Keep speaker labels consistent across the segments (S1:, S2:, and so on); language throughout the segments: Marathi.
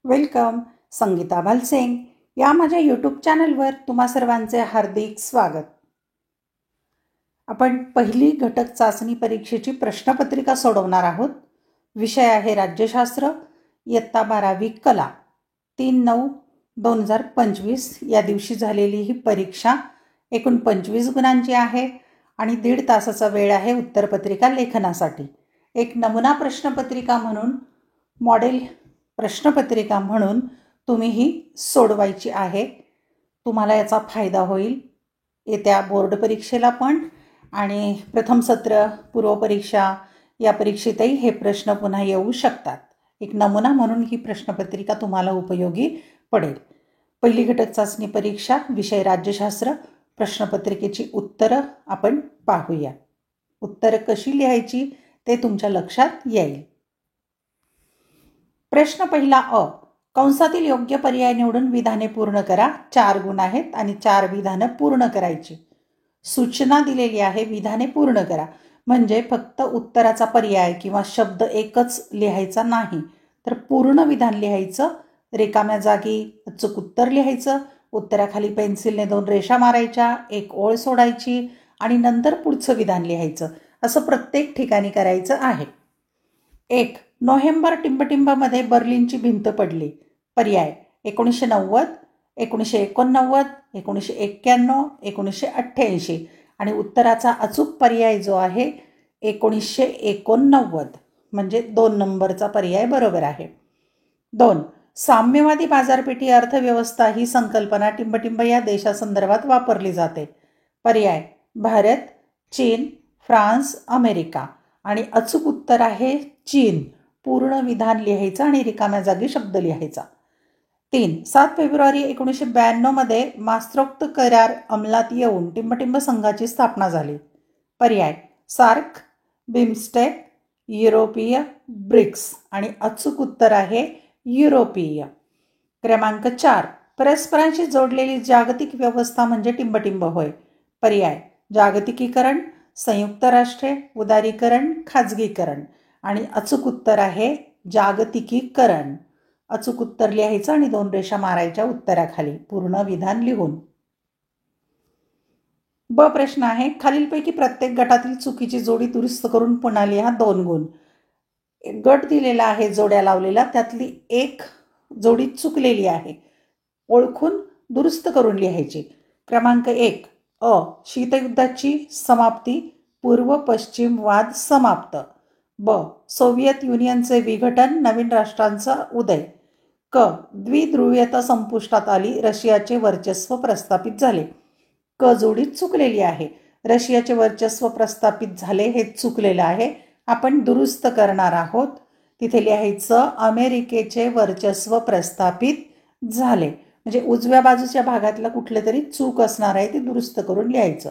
S1: वेलकम. संगीता भालसेंग या माझ्या यूट्यूब चॅनलवर तुम्हा सर्वांचे हार्दिक स्वागत. आपण पहिली घटक चाचणी परीक्षेची प्रश्नपत्रिका सोडवणार आहोत. विषय आहे राज्यशास्त्र, इयत्ता 12वी कला. 3/9/2025 या दिवशी झालेली ही परीक्षा एकूण 25 गुणांची आहे आणि 1.5 तासाचा वेळ आहे उत्तरपत्रिका लेखनासाठी. एक नमुना प्रश्नपत्रिका म्हणून, मॉडेल प्रश्नपत्रिका म्हणून तुम्ही ही सोडवायची आहे. तुम्हाला याचा फायदा होईल येत्या बोर्ड परीक्षेला पण, आणि प्रथम सत्र, पूर्वपरीक्षा या परीक्षेतही हे प्रश्न पुन्हा येऊ शकतात. एक नमुना म्हणून ही प्रश्नपत्रिका तुम्हाला उपयोगी पडेल. पहिली घटक चाचणी परीक्षा, विषय राज्यशास्त्र. प्रश्नपत्रिकेची उत्तरं आपण पाहूया. उत्तरं कशी लिहायची ते तुमच्या लक्षात येईल. प्रश्न पहिला अ. कंसातील योग्य पर्याय निवडून विधाने पूर्ण करा. 4 गुण आहेत आणि 4 विधानं पूर्ण करायची. सूचना दिलेली आहे, विधाने पूर्ण करा. म्हणजे फक्त उत्तराचा पर्याय किंवा शब्द एकच लिहायचा नाही, तर पूर्ण विधान लिहायचं. रिकाम्या जागी अचूक उत्तर लिहायचं. उत्तराखाली पेन्सिलने 2 रेषा मारायच्या, 1 ओळ सोडायची आणि नंतर पुढचं विधान लिहायचं. असं प्रत्येक ठिकाणी करायचं आहे. 1. नोव्हेंबर टिंबटिंबमध्ये बर्लिनची भिंत पडली. पर्याय 1990, 1989, 1991, 1988 आणि उत्तराचा अचूक पर्याय जो आहे 1989, म्हणजे 2 नंबरचा पर्याय बरोबर आहे. 2. साम्यवादी बाजारपेठी अर्थव्यवस्था ही संकल्पना टिंबटिंब या देशासंदर्भात वापरली जाते. पर्याय भारत, चीन, फ्रान्स, अमेरिका आणि अचूक उत्तर आहे चीन. पूर्ण विधान लिहायचं आणि रिकाम्या जागी शब्द लिहायचा. 3. 7 फेब्रुवारी 1992 मास्त्रोक्त करार अंमलात येऊन टिंबटिंब संघाची स्थापना झाली. पर्याय सार्क, बिमस्टेक, युरोपीय, ब्रिक्स आणि अचूक उत्तर आहे युरोपीय. क्रमांक 4. परस्परांशी जोडलेली जागतिक व्यवस्था म्हणजे टिंबटिंब होय. पर्याय जागतिकीकरण, संयुक्त राष्ट्रे, उदारीकरण, खाजगीकरण आणि अचूक उत्तर आहे जागतिकीकरण. अचूक उत्तर लिहायचं आणि 2 रेषा मारायच्या उत्तराखाली पूर्ण विधान लिहून. ब प्रश्न आहे, खालीलपैकी प्रत्येक गटातील चुकीची जोडी दुरुस्त करून पुन्हा लिहा. 2 गुण. गट दिलेला आहे जोड्या लावलेला, त्यातली एक जोडी चुकलेली आहे, ओळखून दुरुस्त करून लिहायची. क्रमांक 1. अ. शीतयुद्धाची समाप्ती, पूर्व पश्चिम वाद समाप्त. ब. सोव्हिएत युनियनचे विघटन, नवीन राष्ट्रांचा उदय. क. द्विध्रुवीयता संपुष्टात आली, रशियाचे वर्चस्व प्रस्थापित झाले. क जोडी चुकलेली आहे. रशियाचे वर्चस्व प्रस्थापित झाले हे चुकलेलं आहे, आपण दुरुस्त करणार आहोत. तिथे लिहायचं अमेरिकेचे वर्चस्व प्रस्थापित झाले. म्हणजे उजव्या बाजूच्या भागातलं कुठलं तरी चूक असणार आहे, ते दुरुस्त करून लिहायचं.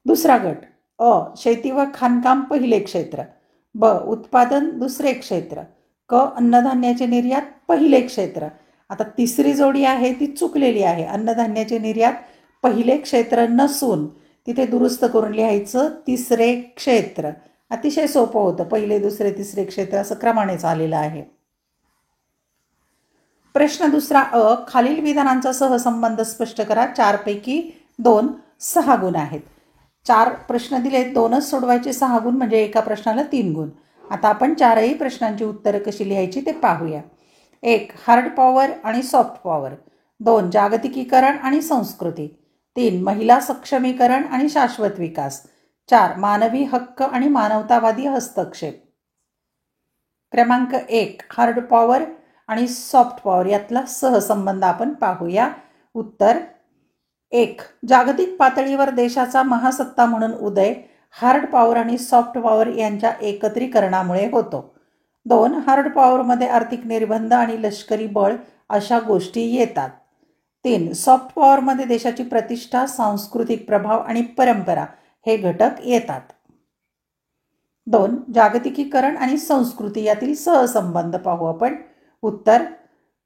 S1: दुसरा गट. अ. शेती व खाणकाम पहिले क्षेत्र. ब. उत्पादन दुसरे क्षेत्र. क. अन्नधान्याचे निर्यात पहिले क्षेत्र. आता तिसरी जोडी आहे ती चुकलेली आहे. अन्नधान्याचे निर्यात पहिले क्षेत्र नसून तिथे दुरुस्त करून लिहायचं तिसरे क्षेत्र. अतिशय सोपं होतं. पहिले, दुसरे, तिसरे क्षेत्र असं क्रमानेच आलेलं आहे. प्रश्न दुसरा अ. खालील विधानांचा सहसंबंध स्पष्ट करा. 4 पैकी 2 6 गुण आहेत. 4 प्रश्न दिले, 2च सोडवायचे, 6 गुण म्हणजे एका प्रश्नाला 3 गुण. आता आपण 4ही प्रश्नांची उत्तरं कशी लिहायची ते पाहूया. 1. हार्ड पॉवर आणि सॉफ्ट पॉवर. 2. जागतिकीकरण आणि संस्कृती. 3. महिला सक्षमीकरण आणि शाश्वत विकास. 4. मानवी हक्क आणि मानवतावादी हस्तक्षेप. क्रमांक 1. हार्ड पॉवर आणि सॉफ्ट पॉवर यातला सहसंबंध आपण पाहूया. उत्तर 1. जागतिक पातळीवर देशाचा महासत्ता म्हणून उदय हार्ड पॉवर आणि सॉफ्ट पॉवर यांच्या एकत्रीकरणामुळे होतो. 2. हार्ड पॉवरमध्ये आर्थिक निर्बंध आणि लष्करी बळ अशा गोष्टी येतात. 3. सॉफ्ट पॉवरमध्ये देशाची प्रतिष्ठा, सांस्कृतिक प्रभाव आणि परंपरा हे घटक येतात. 2. जागतिकीकरण आणि संस्कृती यातील सहसंबंध पाहू आपण. उत्तर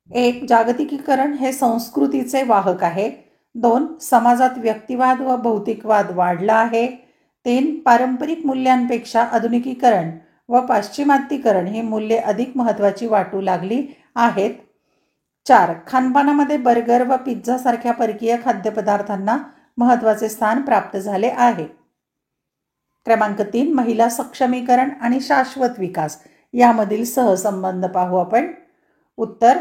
S1: 1. जागतिकीकरण हे संस्कृतीचे वाहक आहे. 2. समाजात व्यक्तिवाद व भौतिकवाद वाढला आहे. 3. पारंपरिक मूल्यांपेक्षा आधुनिकीकरण व पाश्चिमात्यीकरण ही मूल्ये अधिक महत्त्वाची वाटू लागली आहेत. 4. खानपानामध्ये बर्गर व पिझ्झा सारख्या परकीय खाद्यपदार्थांना महत्त्वाचे स्थान प्राप्त झाले आहे. क्रमांक 3. महिला सक्षमीकरण आणि शाश्वत विकास यामधील सहसंबंध पाहू आपण. उत्तर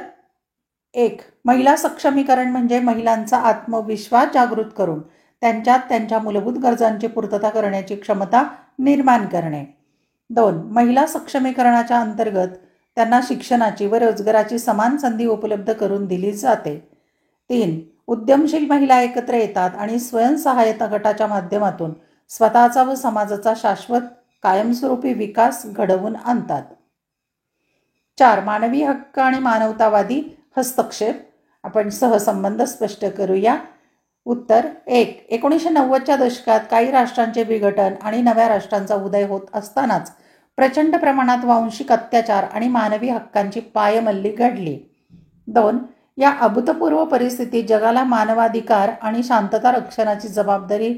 S1: 1. महिला सक्षमीकरण म्हणजे महिलांचा आत्मविश्वास जागृत करून त्यांच्यात त्यांच्या मूलभूत गरजांची पूर्तता करण्याची क्षमता निर्माण करणे. 2. महिला सक्षमीकरणाच्या अंतर्गत त्यांना शिक्षणाची व रोजगाराची समान संधी उपलब्ध करून दिली जाते. 3. उद्यमशील महिला एकत्र येतात आणि स्वयंसहायता गटाच्या माध्यमातून स्वतःचा व समाजाचा शाश्वत कायमस्वरूपी विकास घडवून आणतात. 4. मानवी हक्क आणि मानवतावादी हस्तक्षेप. आपण सहसंबंध स्पष्ट करूया. उत्तर 1. 1990च्या दशकात काही राष्ट्रांचे विघटन आणि नव्या राष्ट्रांचा उदय होत असतानाच प्रचंड प्रमाणात वांशिक अत्याचार आणि मानवी हक्कांची पायमल्ली घडली. 2. या अभूतपूर्व परिस्थितीत जगाला मानवाधिकार आणि शांतता रक्षणाची जबाबदारी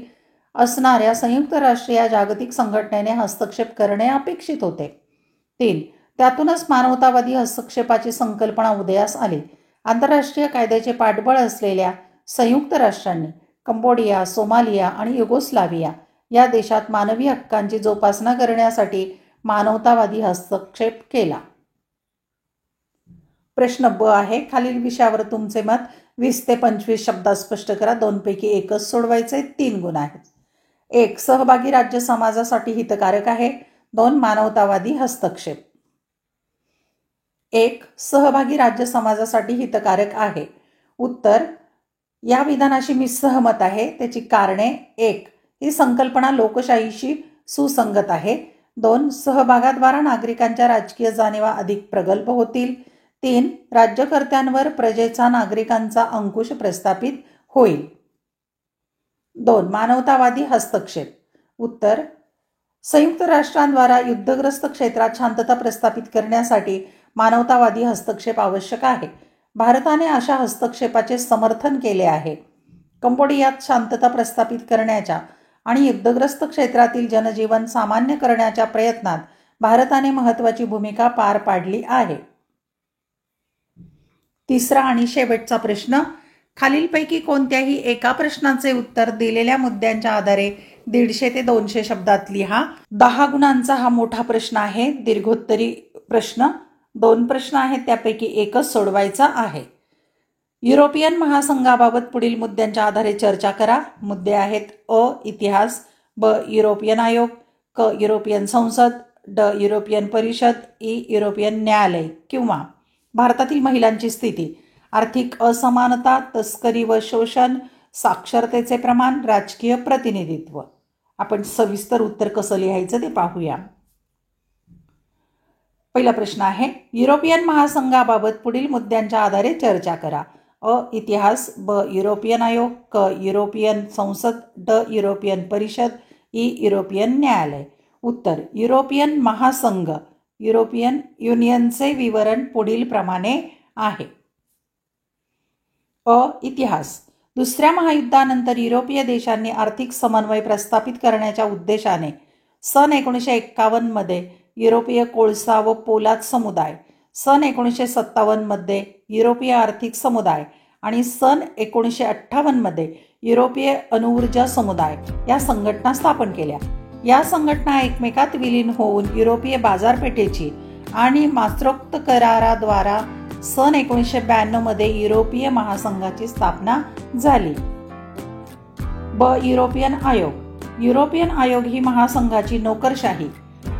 S1: असणाऱ्या संयुक्त राष्ट्र या जागतिक संघटनेने हस्तक्षेप करणे अपेक्षित होते. 3. त्यातूनच मानवतावादी हस्तक्षेपाची संकल्पना उदयास आली. आंतरराष्ट्रीय कायद्याचे पाठबळ असलेल्या संयुक्त राष्ट्रांनी कंबोडिया, सोमालिया आणि युगोस्लाविया या देशात मानवी हक्कांची जोपासना करण्यासाठी मानवतावादी हस्तक्षेप केला. प्रश्न ब आहे. खालील विषयावर तुमचे मत 20 ते 25 शब्दात स्पष्ट करा. 2 पैकी एकच सोडवायचे. 3 गुण आहेत. 1. सहभागी राज्य समाजासाठी हितकारक आहे. 2. मानवतावादी हस्तक्षेप. 1. सहभागी राज्य समाजासाठी हितकारक आहे. उत्तर या विधानाशी मी सहमत आहे. त्याची कारणे: 1. ही संकल्पना लोकशाहीशी सुसंगत आहे. 2. सहभागाद्वारा नागरिकांच्या राजकीय जाणीवा अधिक प्रगल्भ होतील. 3. राज्यकर्त्यांवर प्रजेचा नागरिकांचा अंकुश प्रस्थापित होईल. 2. मानवतावादी हस्तक्षेप. उत्तर संयुक्त राष्ट्रांद्वारा युद्धग्रस्त क्षेत्रात शांतता प्रस्थापित करण्यासाठी मानवतावादी हस्तक्षेप आवश्यक आहे. भारताने अशा हस्तक्षेपाचे समर्थन केले आहे. कंबोडियात शांतता प्रस्थापित करण्याच्या आणि युद्धग्रस्त क्षेत्रातील जनजीवन सामान्य करण्याच्या प्रयत्नात भारताने महत्त्वाची भूमिका पार पाडली आहे. तिसरा आणि शेवटचा प्रश्न. खालीलपैकी कोणत्याही एका प्रश्नाचे उत्तर दिलेल्या मुद्द्यांच्या आधारे 150 ते 200 शब्दात लिहा. 10 गुणांचा हा मोठा प्रश्न आहे. दीर्घोत्तरी प्रश्न. 2 प्रश्न आहेत, त्यापैकी एकच सोडवायचा आहे. युरोपियन महासंघाबाबत पुढील मुद्द्यांच्या आधारे चर्चा करा. मुद्दे आहेत: अ. इतिहास, ब. युरोपियन आयोग, क. युरोपियन संसद, ड. युरोपियन परिषद, ई. युरोपियन न्यायालय किंवा भारतातील महिलांची स्थिती, आर्थिक असमानता, तस्करी व शोषण, साक्षरतेचे प्रमाण, राजकीय प्रतिनिधित्व. आपण सविस्तर उत्तर कसं लिहायचं ते पाहूया. पहिला प्रश्न आहे: युरोपियन महासंघाबाबत पुढील मुद्द्यांच्या आधारे चर्चा करा. अ. इतिहास, ब. युरोपियन आयोग, क. युरोपियन संसद, ड. युरोपियन परिषद, ई. युरोपियन न्यायालय. उत्तर: युरोपियन महासंघ, युरोपियन युनियनचे विवरण पुढील प्रमाणे आहे. अ. इतिहास. दुसऱ्या महायुद्धानंतर युरोपीय देशांनी आर्थिक समन्वय प्रस्थापित करण्याच्या उद्देशाने सन 1951 मध्ये युरोपीय कोळसा व पोलाद समुदाय, सन 1957 मध्ये युरोपीय आर्थिक समुदाय आणि सन 1958 मध्ये युरोपीय अणुऊर्जा समुदाय या संघटना स्थापन केल्या. या संघटना एकमेकात विलीन होऊन युरोपीय बाजारपेठेची आणि मास्त्रोक्त कराराद्वारा सन 1992 मध्ये युरोपीय महासंघाची स्थापना झाली. ब. युरोपियन आयोग. युरोपियन आयोग ही महासंघाची नोकरशाही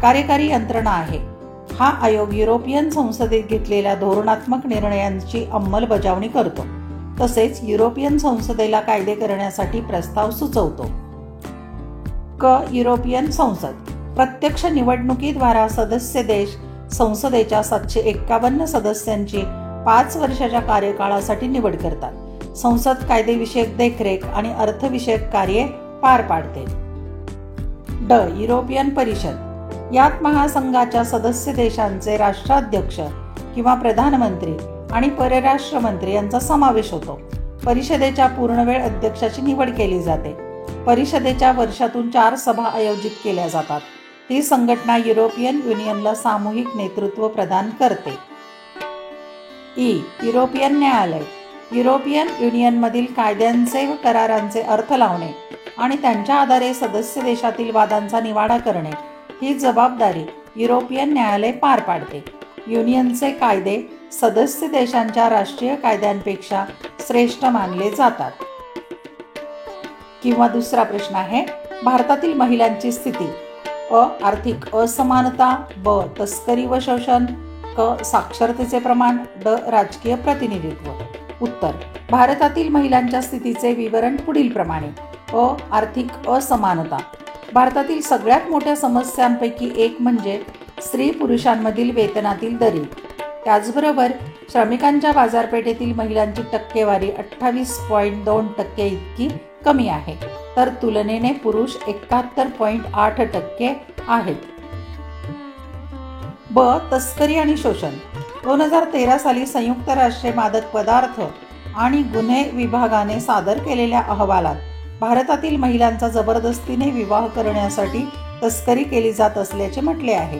S1: कार्यकारी यंत्रणा आहे. हा आयोग युरोपियन संसदेत घेतलेल्या धोरणात्मक निर्णयांची अंमलबजावणी करतो, तसेच युरोपियन संसदेला कायदे करण्यासाठी प्रस्ताव सुचवतो. क. युरोपियन संसद. प्रत्यक्ष निवडणुकीद्वारा सदस्य देश संसदेच्या 751 सदस्यांची 5 वर्षाच्या कार्यकाळासाठी निवड करतात. संसद कायदेविषयक देखरेख आणि अर्थविषयक कार्ये पार पाडते. ड. युरोपियन परिषद. यात महासंघाच्या सदस्य देशांचे राष्ट्राध्यक्ष किंवा प्रधानमंत्री आणि परराष्ट्र मंत्री यांचा समावेश होतो. परिषदेच्या पूर्णवेळ अध्यक्षाची निवड केली जाते. परिषदेच्या वर्षातून 4 सभा आयोजित केल्या जातात. ही संघटना युरोपियन युनियनला सामूहिक नेतृत्व प्रदान करते. युरोपियन न्यायालय. युरोपियन युनियनमधील कायद्यांचे व करारांचे अर्थ लावणे आणि त्यांच्या आधारे सदस्य देशातील वादांचा निवाडा करणे ही जबाबदारी युरोपियन न्यायालय पार पाडते. युनियनचे कायदे सदस्य देशांच्या राष्ट्रीय कायद्यांपेक्षा श्रेष्ठ मानले जातात. किंवा दुसरा प्रश्न आहे, भारतातील महिलांची स्थिती. आर्थिक असमानता, ब तस्करी व शोषण, साक्षरतेचे प्रमाण, राजकीय प्रतिनिधित्व. उत्तर, भारतातील महिलांच्या स्थितीचे विवरण पुढील प्रमाणे. आर्थिक असमानता. भारतातील सगळ्यात मोठ्या समस्यांपैकी एक म्हणजे स्त्री पुरुषांमधील वेतनातील दरी. त्याचबरोबर श्रमिकांच्या बाजारपेठेतील महिलांची टक्केवारी 28.2% इतकी कमी आहे, तर तुलनेने पुरुष 71.8% आहेत. ब तस्करी आणि शोषण. 2013 साली संयुक्त राष्ट्रे मादक पदार्थ आणि गुन्हे विभागाने सादर केलेल्या अहवालात भारतातील महिलांचा जबरदस्तीने विवाह करण्यासाठी तस्करी केली जात असल्याचे म्हटले आहे.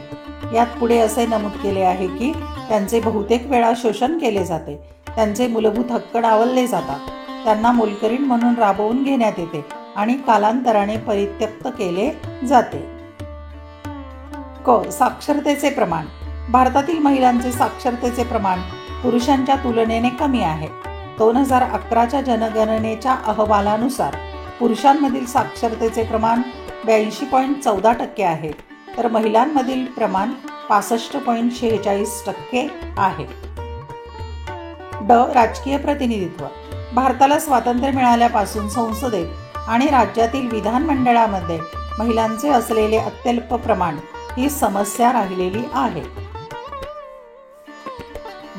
S1: यात पुढे असे नमूद केले आहे की त्यांचे बहुतेक वेळा शोषण केले जाते, त्यांचे मूलभूत हक्क डावलले जातात, त्यांना मोलकरीण म्हणून राबवून घेण्यात येते आणि कालांतराने परित्यक्त केले जाते. साक्षरतेचे प्रमाण. भारतातील महिलांचे साक्षरतेचे प्रमाण पुरुषांच्या तुलनेने कमी आहे. 2011च्या जनगणनेच्या अहवालानुसार पुरुषांमधील साक्षरतेचे प्रमाण 82.14% आहे, तर महिलांमधील प्रमाण 65.46% आहे. राजकीय प्रतिनिधित्व. भारताला स्वातंत्र्य मिळाल्यापासून संसदेत आणि राज्यातील विधानमंडळामध्ये महिलांचे असलेले अत्यल्प प्रमाण ही समस्या राहिलेली आहे.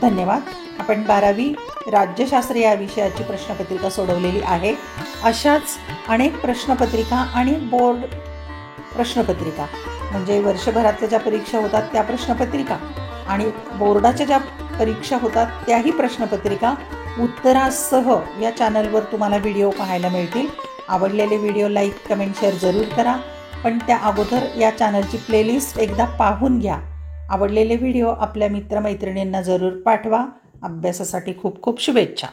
S1: धन्यवाद. आपण 12वी राज्यशास्त्र या विषयाची प्रश्नपत्रिका सोडवलेली आहे. अशाच अनेक प्रश्नपत्रिका आणि बोर्ड प्रश्नपत्रिका म्हणजे वर्षभरातल्या ज्या परीक्षा होतात त्या प्रश्नपत्रिका आणि बोर्डाच्या ज्या परीक्षा होतात त्याही प्रश्नपत्रिका उत्तरासह या चॅनलवर तुम्हाला व्हिडिओ पाहायला मिळतील. आवडलेले व्हिडिओ लाईक, कमेंट, शेअर जरूर करा. पण त्या अगोदर या चॅनलची प्लेलिस्ट एकदा पाहून घ्या. आवडलेले व्हिडिओ आपल्या मित्रमैत्रिणींना जरूर पाठवा. अभ्यासासाठी खूप खूप शुभेच्छा.